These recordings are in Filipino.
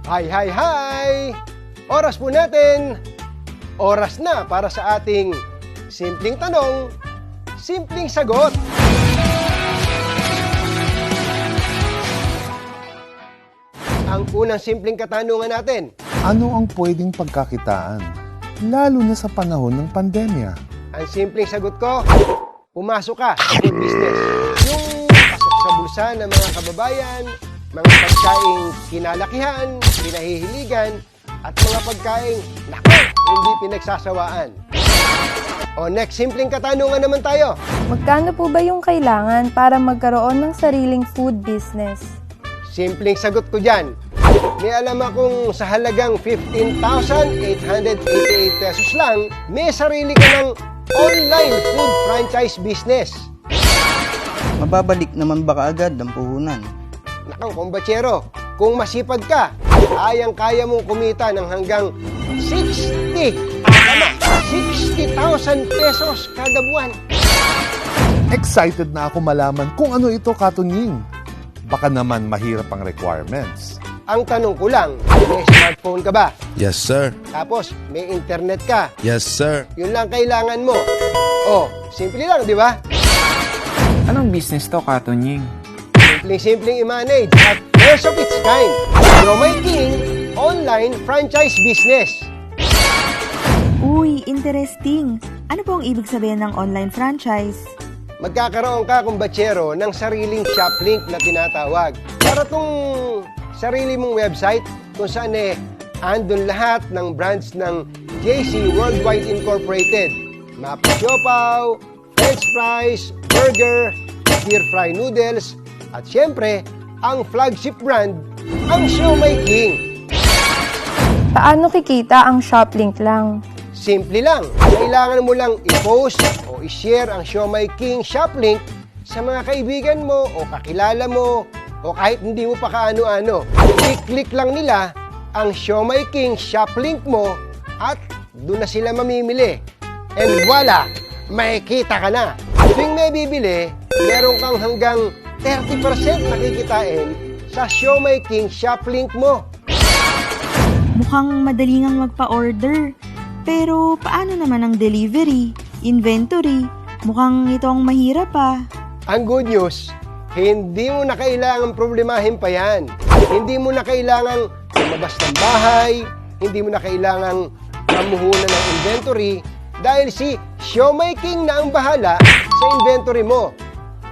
Hi, hi, hi! Oras po natin. Oras na para sa ating simpleng tanong, simpleng sagot. Ang unang simpleng katanungan natin. Ano ang pwedeng pagkakitaan, lalo na sa panahon ng pandemya? Ang simpleng sagot ko, pumasok ka sa food business. Yung pasok sa bulsa ng mga kababayan, mga pagkaing kinalakihan, pinahihiligan, at mga pagkaing, naku, hindi pinagsasawaan. O next, simpleng katanungan naman tayo. Magkano po ba yung kailangan para magkaroon ng sariling food business? Simpleng sagot ko dyan. May alam akong sa halagang 15,888 pesos lang, may sarili ka ng online food franchise business. Mababalik naman ba kaagad ang puhunan? Nakang kumbatsero, kung masipag ka, kayang-kaya mong kumita ng hanggang 60,000 pesos kada buwan. Excited na ako malaman kung ano ito, Katunying. Baka naman mahirap ang requirements. Ang tanong ko lang, may smartphone ka ba? Yes, sir. Tapos, may internet ka? Yes, sir. Yun lang kailangan mo. Oh, simple lang, di ba? Anong business to, Katunying? Simpleng i-manage at first of its kind. Siomai King online franchise business. Uy, interesting. Ano po ang ibig sabihin ng online franchise? Magkakaroon ka, kumbatsero, ng sariling shop link na tinatawag. Para tong sarili mong website kung saan andun lahat ng brands ng JC Worldwide Incorporated. Mapa Siopaw, French fries, burger, stir fry noodles, at syempre, ang flagship brand, ang Siomai King. Paano kikita ang shop link lang? Simple lang. Kailangan mo lang i-post o i-share ang Siomai King shop link sa mga kaibigan mo o kakilala mo o kahit hindi mo pa kaano-ano. I-click lang nila ang Siomai King shop link mo at doon na sila mamimili. And voila! May kita ka na. Tuwing may bibili, meron kang hanggang 30% nakikitain sa Siomai King shop link mo. Mukhang madali ngang magpa-order. Pero paano naman ang delivery, inventory? Mukhang ito ang mahirap ah. Ang good news, hindi mo na kailangang problemahin pa yan. Hindi mo na kailangang lumabas ng bahay, hindi mo na kailangang mamuhunan ng inventory dahil si Siomai King na ang bahala sa inventory mo.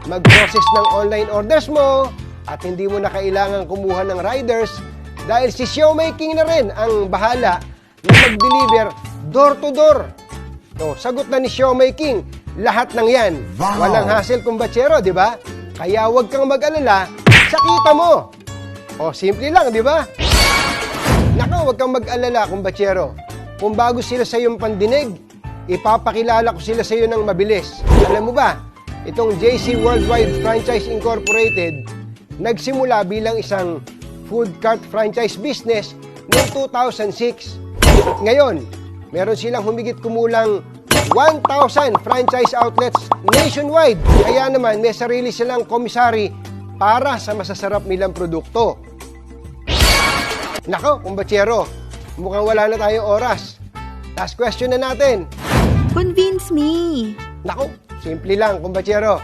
Mag-process ng online orders mo at hindi mo na kailangang kumuha ng riders dahil si Siomai King na rin ang bahala na mag-deliver door to door. So, sagot na ni Siomai King lahat ng yan. Wow. Walang hassle, kumbatsero, di ba? Kaya huwag kang mag-alala sa kita mo. O, simple lang, di ba? Naka, huwag kang mag-alala, kumbatsero. Kung bago sila sa iyong pandinig, ipapakilala ko sila sa iyo ng mabilis. Alam mo ba, itong JC Worldwide Franchise Incorporated, nagsimula bilang isang food cart franchise business noong 2006. At ngayon, meron silang humigit kumulang 1,000 franchise outlets nationwide. Kaya naman, may sarili silang komisari para sa masasarap nilang produkto. Nako, kumbatsero, mukhang wala na tayong oras. Last question na natin. Convince me. Nako, simple lang, kumbatsero.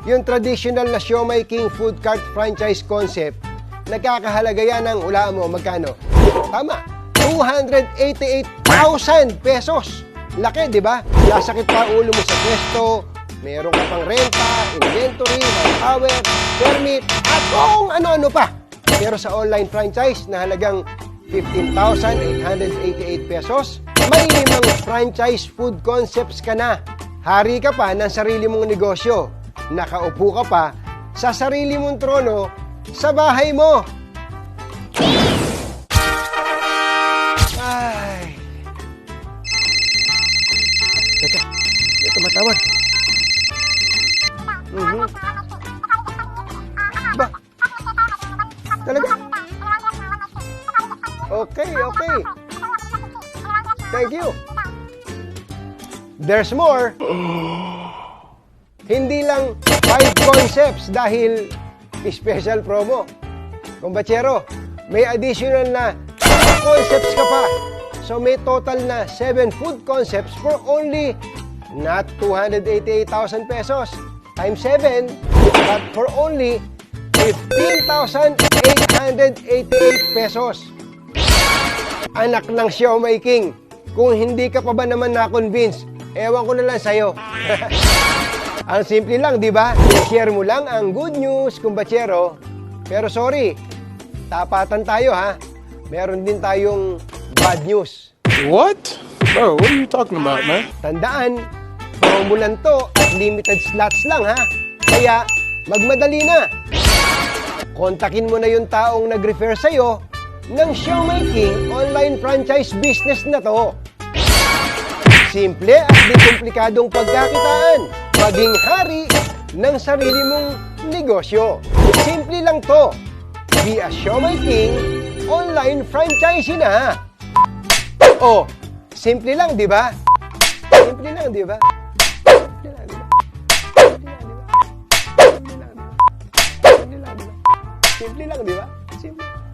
Yung traditional na Siomai King food cart franchise concept, nagkakahalaga yan ng, hulaan mo, magkano? Tama, 288,000 pesos. Laki, di ba? Lasakit pa ulo mo sa pwesto, meron ka pang renta, inventory, manpower, permit, at kung ano-ano pa. Pero sa online franchise na halagang 15,888 pesos, may 5 franchise food concepts ka na. Hari ka pa ng sarili mong negosyo. Nakaupo ka pa sa sarili mong trono sa bahay mo. Ay. Teka, may tumatawag. Ba? Talaga? Okay, okay. Thank you. There's more. Hindi lang 5 concepts dahil special promo. Kumbatsero, may additional na concepts ka pa. So may total na 7 food concepts for only not 288,000 pesos times 7, but for only 15,888 pesos. Anak ng Siomai King, kung hindi ka pa ba naman na-convince, ewan ko na lang sa'yo. Ang simple lang, di ba? I-share mo lang ang good news, kumbachero. Pero sorry, tapatan tayo ha. Meron din tayong bad news. What? Bro, what are you talking about, man? Tandaan, promo lang to at limited slots lang ha. Kaya, magmadali na. Kontakin mo na yung taong nag-refer sa'yo ng Siomai King online franchise business na to. Simple at di komplikadong pagkakitaan. Maging hari ng sarili mong negosyo. Simple lang to. Be a Siomai King online franchisee na. Oh, simple lang, di ba? Simple lang, di ba? Simple lang, di ba? Simple lang, di ba? Simple lang, di ba? Simple lang, di ba? Simple.